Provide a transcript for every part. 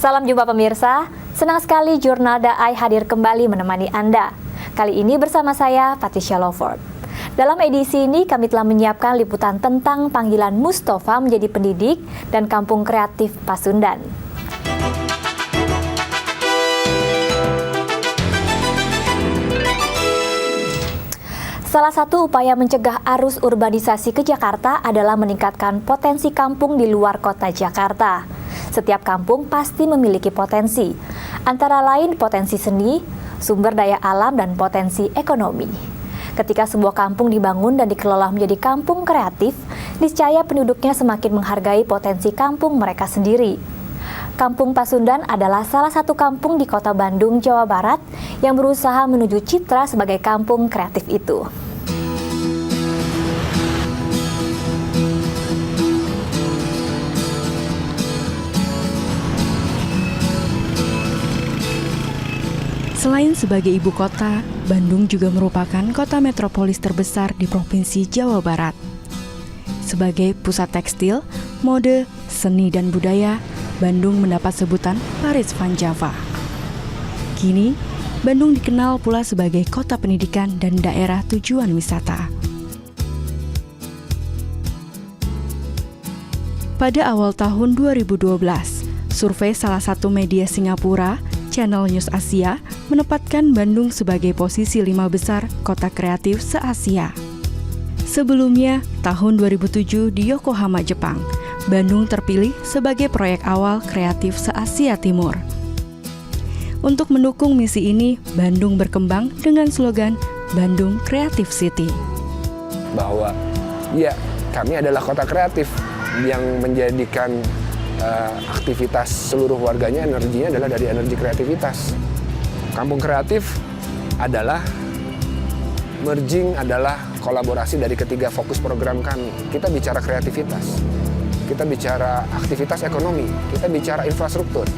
Salam jumpa pemirsa, senang sekali Jurnal Daai hadir kembali menemani Anda. Kali ini bersama saya, Patricia Lawford. Dalam edisi ini kami telah menyiapkan liputan tentang panggilan Mustafa menjadi pendidik dan Kampung Kreatif Pasundan. Salah satu upaya mencegah arus urbanisasi ke Jakarta adalah meningkatkan potensi kampung di luar kota Jakarta. Setiap kampung pasti memiliki potensi, antara lain potensi seni, sumber daya alam, dan potensi ekonomi. Ketika sebuah kampung dibangun dan dikelola menjadi kampung kreatif, niscaya penduduknya semakin menghargai potensi kampung mereka sendiri. Kampung Pasundan adalah salah satu kampung di kota Bandung, Jawa Barat yang berusaha menuju citra sebagai kampung kreatif itu. Selain sebagai ibu kota, Bandung juga merupakan kota metropolis terbesar di Provinsi Jawa Barat. Sebagai pusat tekstil, mode, seni, dan budaya, Bandung mendapat sebutan Paris Van Java. Kini, Bandung dikenal pula sebagai kota pendidikan dan daerah tujuan wisata. Pada awal tahun 2012, survei salah satu media Singapura, Channel News Asia, menempatkan Bandung sebagai posisi 5 besar kota kreatif se-Asia. Sebelumnya, tahun 2007 di Yokohama, Jepang, Bandung terpilih sebagai proyek awal kreatif se-Asia Timur. Untuk mendukung misi ini, Bandung berkembang dengan slogan Bandung Creative City. Bahwa ya, kami adalah kota kreatif yang menjadikan aktivitas seluruh warganya energinya adalah dari energi kreativitas. Kampung kreatif adalah merging, adalah kolaborasi dari ketiga fokus program kami. Kita bicara kreativitas, kita bicara aktivitas ekonomi, kita bicara infrastruktur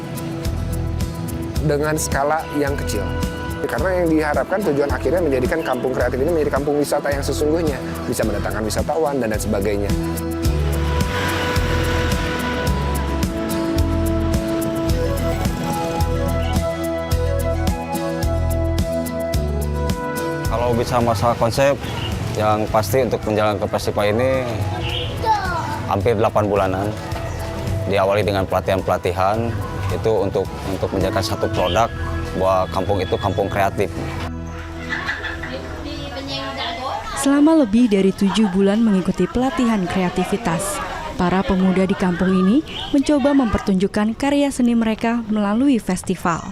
dengan skala yang kecil. Karena yang diharapkan tujuan akhirnya menjadikan kampung kreatif ini menjadi kampung wisata yang sesungguhnya, bisa mendatangkan wisatawan dan sebagainya. Kalau bisa masalah konsep, yang pasti untuk menjalankan festival ini hampir 8 bulanan. Diawali dengan pelatihan-pelatihan, itu untuk menjadikan satu produk bahwa kampung itu kampung kreatif. Selama lebih dari 7 bulan mengikuti pelatihan kreativitas, para pemuda di kampung ini mencoba mempertunjukkan karya seni mereka melalui festival.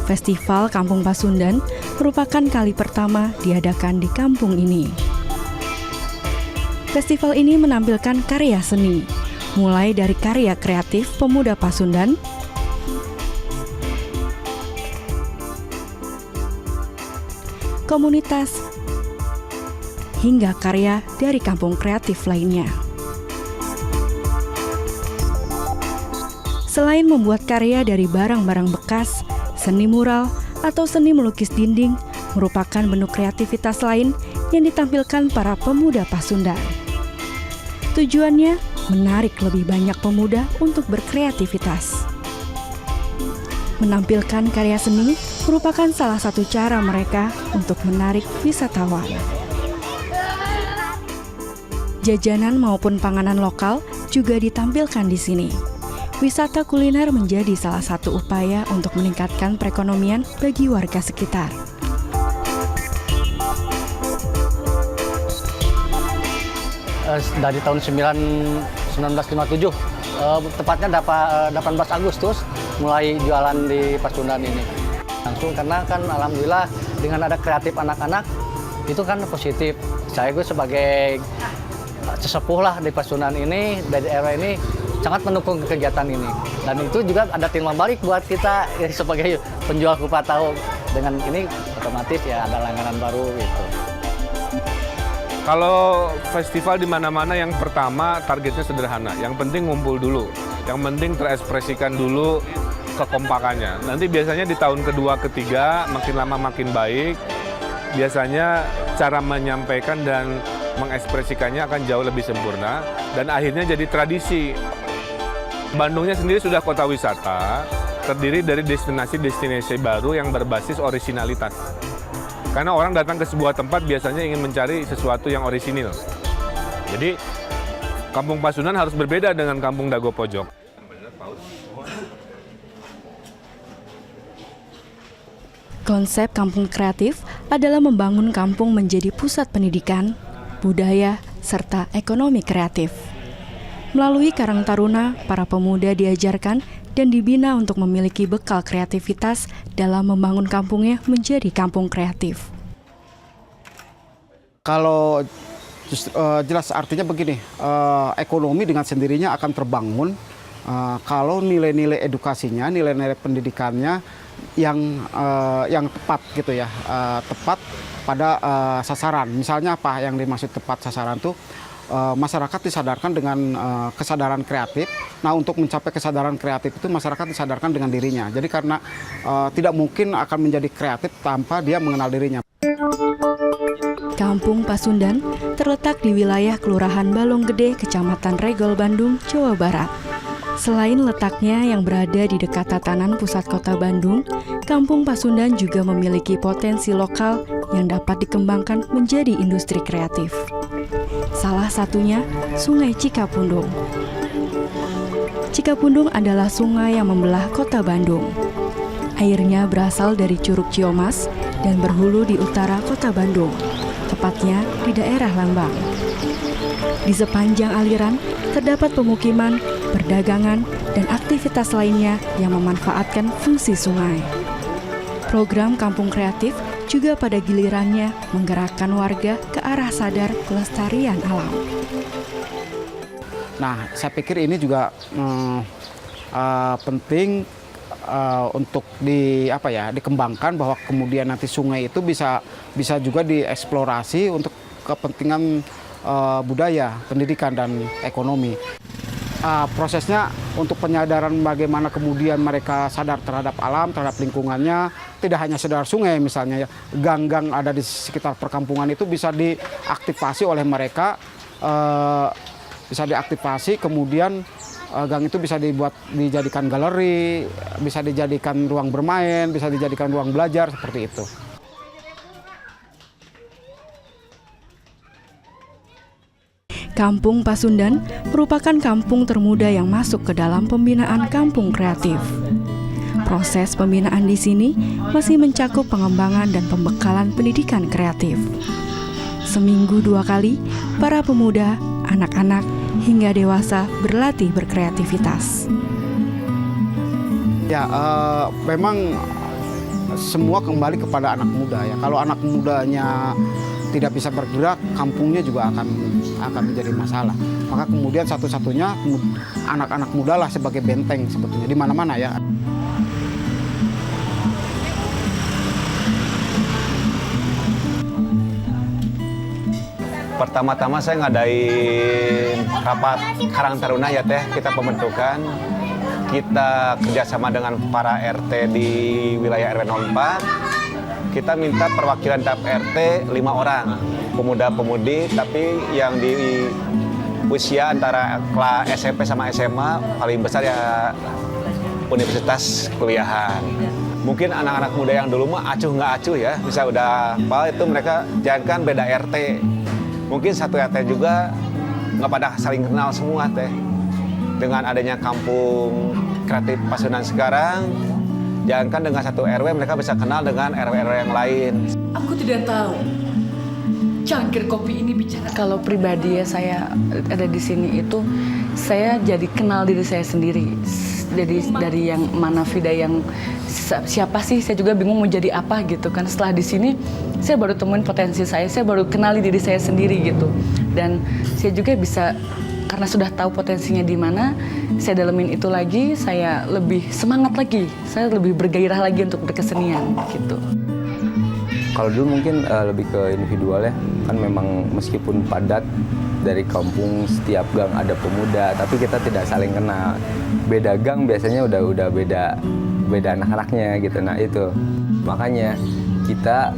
Festival Kampung Pasundan merupakan kali pertama diadakan di kampung ini. Festival ini menampilkan karya seni, mulai dari karya kreatif pemuda Pasundan, komunitas, hingga karya dari kampung kreatif lainnya. Selain membuat karya dari barang-barang bekas, seni mural atau seni melukis dinding merupakan bentuk kreativitas lain yang ditampilkan para pemuda Pasundan. Tujuannya menarik lebih banyak pemuda untuk berkreativitas. Menampilkan karya seni merupakan salah satu cara mereka untuk menarik wisatawan. Jajanan maupun panganan lokal juga ditampilkan di sini. Wisata kuliner menjadi salah satu upaya untuk meningkatkan perekonomian bagi warga sekitar. Dari tahun 1957, tepatnya 18 Agustus, mulai jualan di Pasundan ini. Langsung karena kan alhamdulillah dengan ada kreatif anak-anak, itu kan positif. Saya sebagai sesepuh lah di Pasundan ini, dari era ini, sangat mendukung kegiatan ini. Dan itu juga ada timbal balik buat kita sebagai penjual kupat tahu. Dengan ini otomatis ya ada langganan baru gitu. Kalau festival di mana-mana yang pertama targetnya sederhana. Yang penting ngumpul dulu. Yang penting terekspresikan dulu kekompakannya. Nanti biasanya di tahun kedua, ketiga makin lama makin baik. Biasanya cara menyampaikan dan mengekspresikannya akan jauh lebih sempurna dan akhirnya jadi tradisi. Bandungnya sendiri sudah kota wisata, terdiri dari destinasi-destinasi baru yang berbasis orisinalitas. Karena orang datang ke sebuah tempat biasanya ingin mencari sesuatu yang orisinil. Jadi Kampung Pasundan harus berbeda dengan Kampung Dago Pojok. Konsep kampung kreatif adalah membangun kampung menjadi pusat pendidikan, budaya, serta ekonomi kreatif. Melalui Karang Taruna, para pemuda diajarkan dan dibina untuk memiliki bekal kreativitas dalam membangun kampungnya menjadi kampung kreatif. Kalau jelas artinya begini, ekonomi dengan sendirinya akan terbangun kalau nilai-nilai edukasinya, nilai-nilai pendidikannya yang tepat gitu ya, tepat pada sasaran. Misalnya apa yang dimaksud tepat sasaran tuh? Masyarakat disadarkan dengan kesadaran kreatif. Nah, untuk mencapai kesadaran kreatif itu masyarakat disadarkan dengan dirinya. Jadi karena tidak mungkin akan menjadi kreatif tanpa dia mengenal dirinya. Kampung Pasundan terletak di wilayah Kelurahan Balong Gede, Kecamatan Regol, Bandung, Jawa Barat. Selain letaknya yang berada di dekat tatanan pusat kota Bandung, Kampung Pasundan juga memiliki potensi lokal yang dapat dikembangkan menjadi industri kreatif. Salah satunya Sungai Cikapundung. Cikapundung adalah sungai yang membelah kota Bandung. Airnya berasal dari Curug Ciomas dan berhulu di utara kota Bandung, tepatnya di daerah Lambang. Di sepanjang aliran terdapat pemukiman, perdagangan, dan aktivitas lainnya yang memanfaatkan fungsi sungai. Program Kampung Kreatif juga pada gilirannya menggerakkan warga ke arah sadar kelestarian alam. Nah, saya pikir ini juga penting untuk dikembangkan, bahwa kemudian nanti sungai itu bisa juga dieksplorasi untuk kepentingan budaya, pendidikan, dan ekonomi. Prosesnya untuk penyadaran bagaimana kemudian mereka sadar terhadap alam, terhadap lingkungannya, tidak hanya sadar sungai misalnya ya, gang-gang ada di sekitar perkampungan itu bisa diaktifasi oleh mereka, bisa diaktifasi, kemudian gang itu bisa dijadikan galeri, bisa dijadikan ruang bermain, bisa dijadikan ruang belajar, seperti itu. Kampung Pasundan merupakan kampung termuda yang masuk ke dalam pembinaan kampung kreatif. Proses pembinaan di sini masih mencakup pengembangan dan pembekalan pendidikan kreatif. Seminggu 2 kali, para pemuda, anak-anak, hingga dewasa berlatih berkreativitas. Ya, memang semua kembali kepada anak muda ya. Kalau anak mudanya tidak bisa bergerak, kampungnya juga akan menjadi masalah. Maka kemudian satu-satunya anak-anak muda lah sebagai benteng sebetulnya di mana-mana ya. Pertama-tama saya ngadain rapat Karang Taruna ya teh, kita pembentukan, kita kerjasama dengan para RT di wilayah RW 04. Kita minta perwakilan tiap RT 5 orang, pemuda-pemudi, tapi yang di usia antara kelas SMP sama SMA, paling besar ya universitas kuliahan. Mungkin anak-anak muda yang dulu mah acuh nggak acuh ya, bisa udah apa itu mereka jangan beda RT. Mungkin satu RT juga nggak pada saling kenal semua teh. Dengan adanya kampung kreatif Pasundan sekarang, jangankan dengan satu RW, mereka bisa kenal dengan RW-RW yang lain. Aku tidak tahu cangkir kopi ini bicara. Kalau pribadi ya, saya ada di sini itu, saya jadi kenal diri saya sendiri. Jadi dari yang mana Vida yang siapa sih, saya juga bingung mau jadi apa gitu kan. Setelah di sini, saya baru temuin potensi saya baru kenali diri saya sendiri gitu. Dan saya juga bisa, karena sudah tahu potensinya di mana, saya dalemin itu lagi, saya lebih semangat lagi, saya lebih bergairah lagi untuk berkesenian gitu. Kalau dulu mungkin lebih ke individual ya, kan memang meskipun padat dari kampung setiap gang ada pemuda, tapi kita tidak saling kenal. Beda gang biasanya udah beda anak-anaknya gitu. Nah itu makanya kita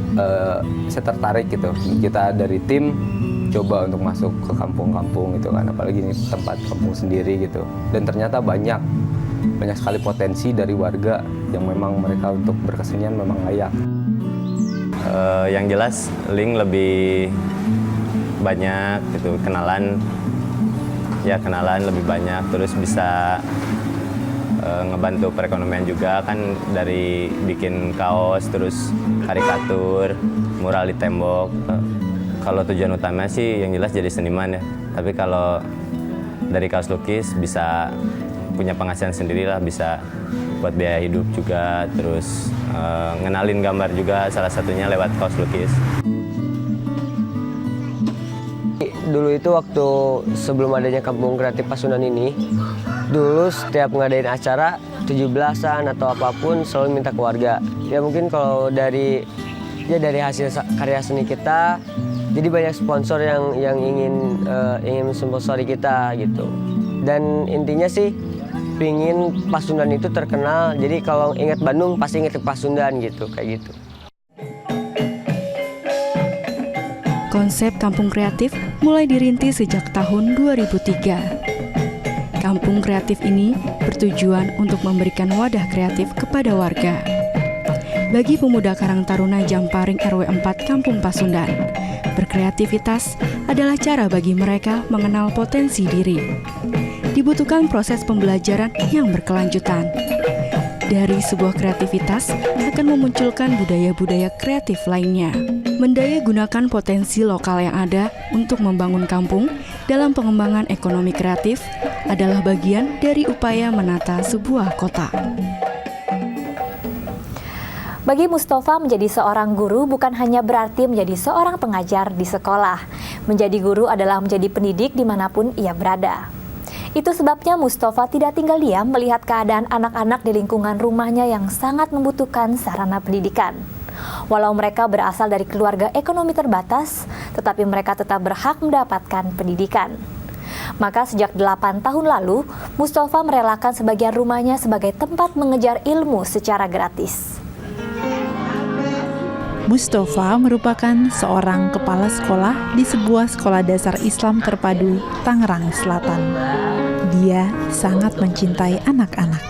saya tertarik gitu. Kita dari tim coba untuk masuk ke kampung-kampung gitu kan, apalagi ini tempat kampung sendiri gitu. Dan ternyata banyak sekali potensi dari warga yang memang mereka untuk berkesenian memang layak. Yang jelas Link lebih banyak gitu, kenalan lebih banyak, terus bisa ngebantu perekonomian juga kan, dari bikin kaos, terus karikatur, mural di tembok. Kalau tujuan utama sih yang jelas jadi seniman ya, tapi kalau dari kaos lukis bisa punya penghasilan sendiri lah, bisa buat biaya hidup juga, terus ngenalin gambar juga salah satunya lewat kaos lukis. Dulu itu waktu sebelum adanya Kampung Kreatif Pasundan ini, dulu setiap ngadain acara 17-an atau apapun selalu minta ke warga. Ya mungkin kalau dari hasil karya seni kita, jadi banyak sponsor yang ingin mensponsori kita gitu. Dan intinya sih pingin Pasundan itu terkenal. Jadi kalau ingat Bandung pasti ingat ke Pasundan gitu, kayak gitu. Konsep Kampung Kreatif mulai dirintis sejak tahun 2003. Kampung Kreatif ini bertujuan untuk memberikan wadah kreatif kepada warga. Bagi pemuda Karang Taruna Jamparing RW 4 Kampung Pasundan, berkreativitas adalah cara bagi mereka mengenal potensi diri. Dibutuhkan proses pembelajaran yang berkelanjutan. Dari sebuah kreativitas akan memunculkan budaya-budaya kreatif lainnya. Mendaya gunakan potensi lokal yang ada untuk membangun kampung dalam pengembangan ekonomi kreatif adalah bagian dari upaya menata sebuah kota. Bagi Mustafa, menjadi seorang guru bukan hanya berarti menjadi seorang pengajar di sekolah. Menjadi guru adalah menjadi pendidik dimanapun ia berada. Itu sebabnya Mustafa tidak tinggal diam melihat keadaan anak-anak di lingkungan rumahnya yang sangat membutuhkan sarana pendidikan. Walau mereka berasal dari keluarga ekonomi terbatas, tetapi mereka tetap berhak mendapatkan pendidikan. Maka sejak 8 tahun lalu, Mustafa merelakan sebagian rumahnya sebagai tempat mengejar ilmu secara gratis. Mustafa merupakan seorang kepala sekolah di sebuah sekolah dasar Islam terpadu Tangerang Selatan. Dia sangat mencintai anak-anak.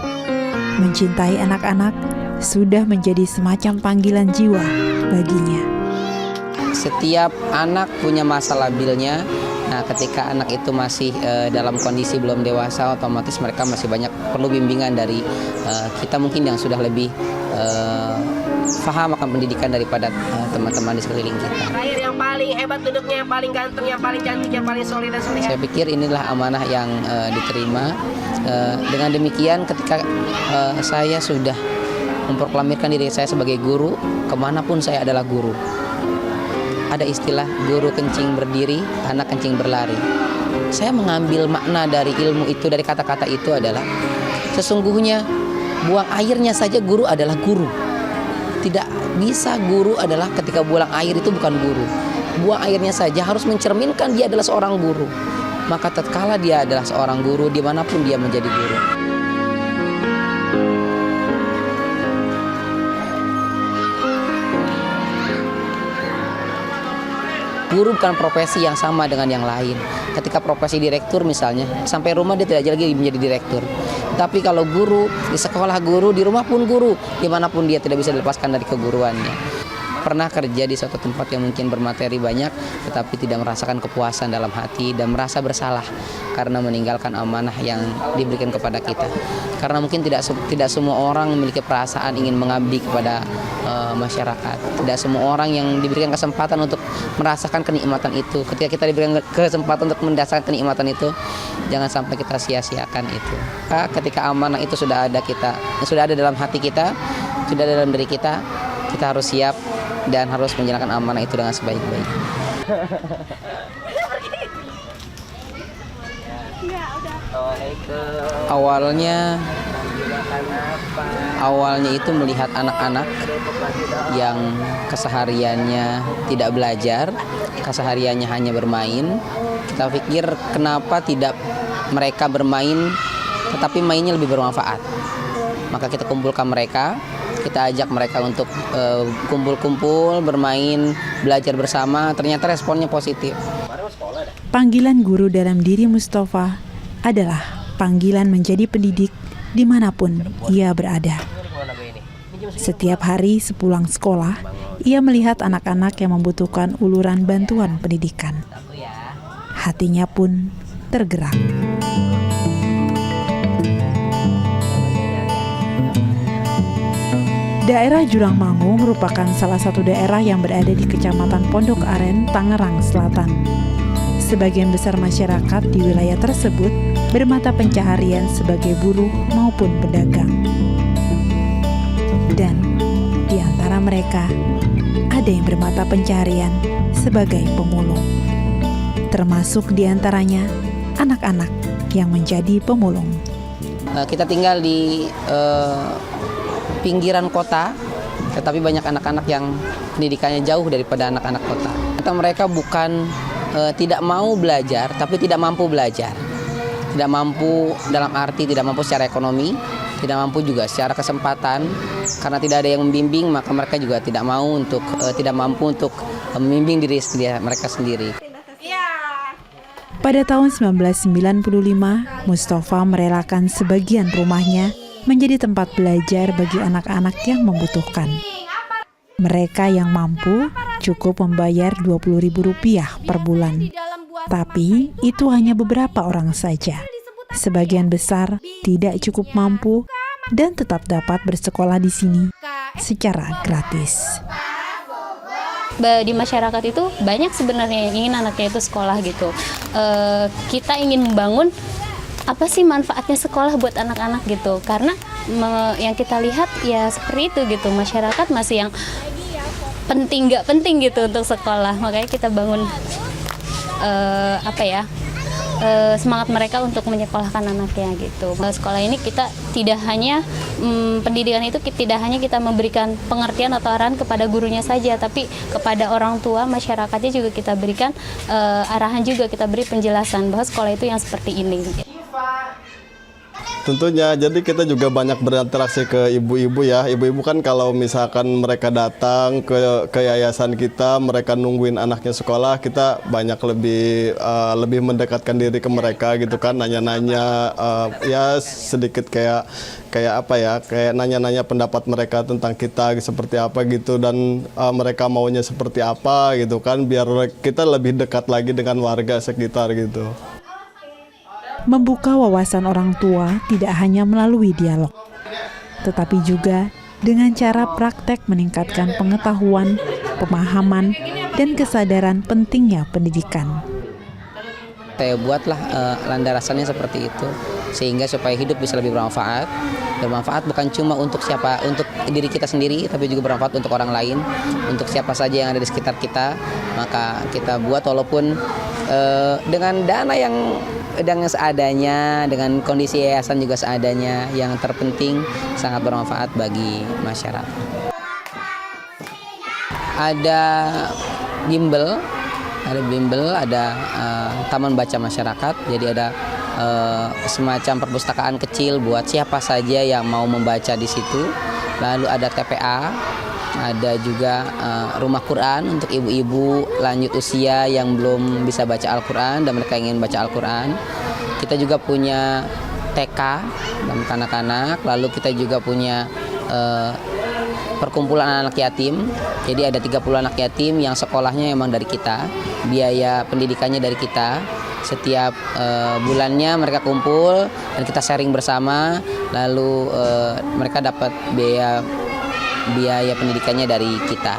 Mencintai anak-anak sudah menjadi semacam panggilan jiwa baginya. Setiap anak punya masa labilnya. Nah, ketika anak itu masih dalam kondisi belum dewasa, otomatis mereka masih banyak perlu bimbingan dari kita mungkin yang sudah lebih paham akan pendidikan daripada teman-teman di sekeliling kita. Yang paling hebat duduknya, yang paling ganteng, yang paling cantik, yang paling solid dan solid. Saya pikir inilah amanah yang diterima. Dengan demikian, ketika saya sudah memproklamirkan diri saya sebagai guru, kemanapun saya adalah guru. Ada istilah guru kencing berdiri, anak kencing berlari. Saya mengambil makna dari ilmu itu, dari kata-kata itu adalah sesungguhnya buang airnya saja guru adalah guru. Tidak bisa guru adalah ketika buang air itu bukan guru. Buang airnya saja harus mencerminkan dia adalah seorang guru. Maka tatkala dia adalah seorang guru, dimanapun dia menjadi guru. Guru bukan profesi yang sama dengan yang lain. Ketika profesi direktur misalnya, sampai rumah dia tidak lagi menjadi direktur. Tapi kalau guru, di sekolah guru, di rumah pun guru, dimanapun dia tidak bisa dilepaskan dari keguruannya. Pernah kerja di suatu tempat yang mungkin bermateri banyak, tetapi tidak merasakan kepuasan dalam hati dan merasa bersalah karena meninggalkan amanah yang diberikan kepada kita. Karena mungkin tidak semua orang memiliki perasaan ingin mengabdi kepada masyarakat. Tidak semua orang yang diberikan kesempatan untuk merasakan kenikmatan itu. Ketika kita diberikan kesempatan untuk merasakan kenikmatan itu, jangan sampai kita sia-siakan itu. Ketika amanah itu sudah ada dalam hati kita, sudah ada dalam diri kita, kita harus siap dan harus menjalankan amanah itu dengan sebaik-baiknya. Awalnya itu melihat anak-anak yang kesehariannya tidak belajar, kesehariannya hanya bermain. Kita pikir kenapa tidak mereka bermain, tetapi mainnya lebih bermanfaat. Maka kita kumpulkan mereka, kita ajak mereka untuk kumpul-kumpul, bermain, belajar bersama. Ternyata responnya positif. Panggilan guru dalam diri Mustafa adalah panggilan menjadi pendidik dimanapun ia berada. Setiap hari sepulang sekolah, ia melihat anak-anak yang membutuhkan uluran bantuan pendidikan. Hatinya pun tergerak. Daerah Jurangmangu merupakan salah satu daerah yang berada di Kecamatan Pondok Aren, Tangerang Selatan. Sebagian besar masyarakat di wilayah tersebut bermata pencaharian sebagai buruh maupun pedagang. Dan di antara mereka, ada yang bermata pencaharian sebagai pemulung. Termasuk di antaranya anak-anak yang menjadi pemulung. Kita tinggal di pinggiran kota, tetapi banyak anak-anak yang pendidikannya jauh daripada anak-anak kota. Mereka bukan tidak mau belajar, tapi tidak mampu belajar. Tidak mampu dalam arti tidak mampu secara ekonomi, tidak mampu juga secara kesempatan. Karena tidak ada yang membimbing, maka mereka juga tidak mampu untuk membimbing diri mereka sendiri. Pada tahun 1995, Mustafa merelakan sebagian rumahnya menjadi tempat belajar bagi anak-anak yang membutuhkan. Mereka yang mampu cukup membayar Rp20.000 per bulan. Tapi itu hanya beberapa orang saja. Sebagian besar tidak cukup mampu dan tetap dapat bersekolah di sini secara gratis. Di masyarakat itu banyak sebenarnya yang ingin anaknya itu sekolah gitu. Kita ingin membangun apa sih manfaatnya sekolah buat anak-anak gitu, karena yang kita lihat ya seperti itu gitu, masyarakat masih yang penting nggak penting gitu untuk sekolah, makanya kita bangun semangat mereka untuk menyekolahkan anaknya gitu. Sekolah ini kita tidak hanya pendidikan itu tidak hanya kita memberikan pengertian atau arahan kepada gurunya saja, tapi kepada orang tua, masyarakatnya juga kita berikan arahan, juga kita beri penjelasan bahwa sekolah itu yang seperti ini. Tentunya, jadi kita juga banyak berinteraksi ke ibu-ibu ya. Ibu-ibu kan kalau misalkan mereka datang ke yayasan kita, mereka nungguin anaknya sekolah, kita banyak lebih mendekatkan diri ke mereka gitu kan, nanya-nanya ya sedikit kayak nanya-nanya pendapat mereka tentang kita seperti apa gitu, dan mereka maunya seperti apa gitu kan, biar kita lebih dekat lagi dengan warga sekitar gitu. Membuka wawasan orang tua tidak hanya melalui dialog, tetapi juga dengan cara praktek meningkatkan pengetahuan, pemahaman, dan kesadaran pentingnya pendidikan. Saya buatlah landarasannya seperti itu, sehingga supaya hidup bisa lebih bermanfaat. Bermanfaat bukan cuma untuk diri kita sendiri, tapi juga bermanfaat untuk orang lain, untuk siapa saja yang ada di sekitar kita. Maka kita buat walaupun dengan dana yang seadanya, dengan kondisi yayasan juga seadanya, yang terpenting sangat bermanfaat bagi masyarakat. Ada bimbel, ada taman baca masyarakat, jadi ada semacam perpustakaan kecil buat siapa saja yang mau membaca di situ. Lalu ada TPA, ada juga rumah Quran untuk ibu-ibu lanjut usia yang belum bisa baca Al-Quran dan mereka ingin baca Al-Quran. Kita juga punya TK dan anak-anak, lalu kita juga punya perkumpulan anak yatim. Jadi ada 30 anak yatim yang sekolahnya memang dari kita, biaya pendidikannya dari kita. Setiap bulannya mereka kumpul dan kita sharing bersama, lalu mereka dapat biaya pendidikannya dari kita.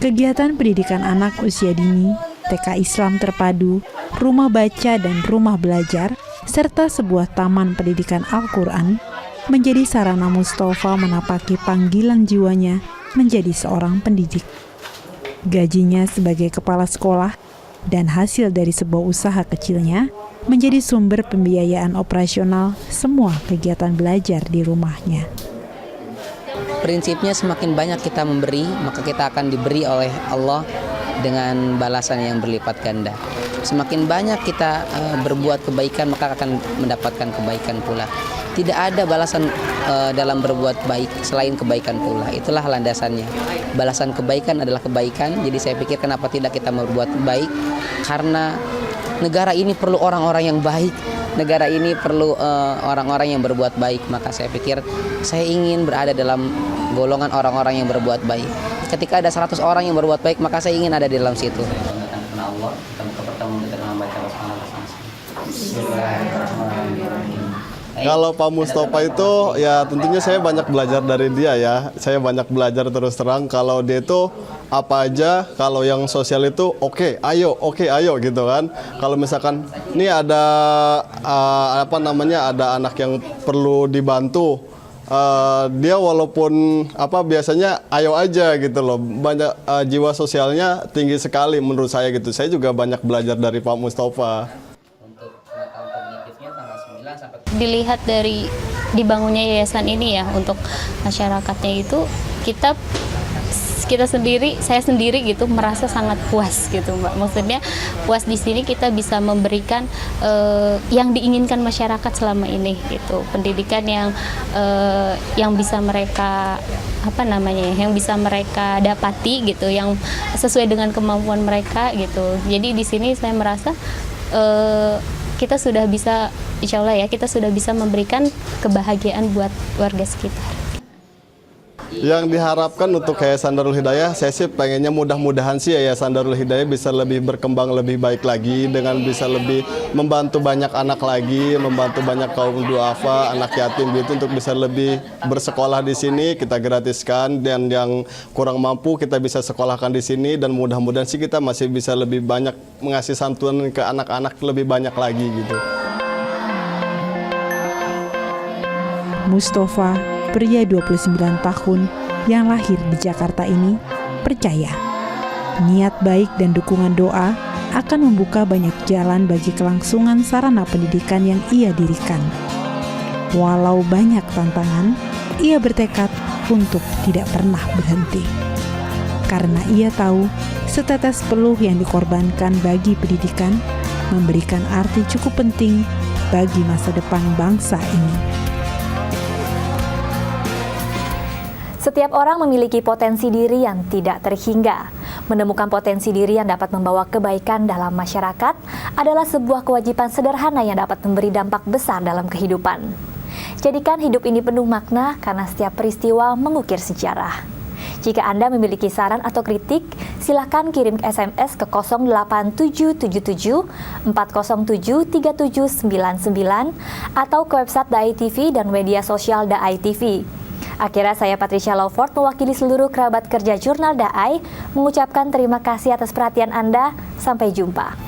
Kegiatan pendidikan anak usia dini, TK Islam terpadu, rumah baca dan rumah belajar, serta sebuah taman pendidikan Al-Quran menjadi sarana Mustafa menapaki panggilan jiwanya menjadi seorang pendidik. Gajinya sebagai kepala sekolah dan hasil dari sebuah usaha kecilnya menjadi sumber pembiayaan operasional semua kegiatan belajar di rumahnya. Prinsipnya semakin banyak kita memberi, maka kita akan diberi oleh Allah dengan balasan yang berlipat ganda. Semakin banyak kita berbuat kebaikan, maka akan mendapatkan kebaikan pula. Tidak ada balasan dalam berbuat baik selain kebaikan pula. Itulah landasannya. Balasan kebaikan adalah kebaikan. Jadi saya pikir kenapa tidak kita berbuat baik? Karena negara ini perlu orang-orang yang baik. Negara ini perlu orang-orang yang berbuat baik. Maka saya pikir saya ingin berada dalam golongan orang-orang yang berbuat baik. Ketika ada 100 orang yang berbuat baik, maka saya ingin ada di dalam situ. Kalau Pak Mustafa itu ya tentunya saya banyak belajar dari dia ya. Saya banyak belajar terus terang kalau dia itu apa aja, kalau yang sosial itu oke, ayo gitu kan. Kalau misalkan ini ada ada anak yang perlu dibantu, dia walaupun biasanya ayo aja gitu loh. Banyak jiwa sosialnya tinggi sekali menurut saya gitu. Saya juga banyak belajar dari Pak Mustafa. Dilihat dari dibangunnya yayasan ini ya untuk masyarakatnya itu saya sendiri gitu merasa sangat puas gitu Mbak. Maksudnya puas di sini kita bisa memberikan yang diinginkan masyarakat selama ini gitu. Pendidikan yang bisa mereka yang bisa mereka dapati gitu, yang sesuai dengan kemampuan mereka gitu. Jadi di sini saya merasa kita sudah bisa, insya Allah ya, kita sudah bisa memberikan kebahagiaan buat warga sekitar. Yang diharapkan untuk Yayasan Darul Hidayah, saya sih pengennya mudah-mudahan sih Yayasan Darul Hidayah bisa lebih berkembang lebih baik lagi, dengan bisa lebih membantu banyak anak lagi, membantu banyak kaum duafa, anak yatim gitu, untuk bisa lebih bersekolah di sini, kita gratiskan, dan yang kurang mampu kita bisa sekolahkan di sini, dan mudah-mudahan sih kita masih bisa lebih banyak mengasih santunan ke anak-anak lebih banyak lagi gitu. Mustafa, pria 29 tahun yang lahir di Jakarta ini, percaya niat baik dan dukungan doa akan membuka banyak jalan bagi kelangsungan sarana pendidikan yang ia dirikan. Walau banyak tantangan, ia bertekad untuk tidak pernah berhenti. Karena ia tahu setetes peluh yang dikorbankan bagi pendidikan memberikan arti cukup penting bagi masa depan bangsa ini. Setiap orang memiliki potensi diri yang tidak terhingga. Menemukan potensi diri yang dapat membawa kebaikan dalam masyarakat adalah sebuah kewajiban sederhana yang dapat memberi dampak besar dalam kehidupan. Jadikan hidup ini penuh makna karena setiap peristiwa mengukir sejarah. Jika Anda memiliki saran atau kritik, silakan kirim SMS ke 08777 407 3799 atau ke website Dai TV dan media sosial Dai TV. Akhirnya saya Patricia Lawford mewakili seluruh kerabat kerja Jurnal Dai mengucapkan terima kasih atas perhatian Anda. Sampai jumpa.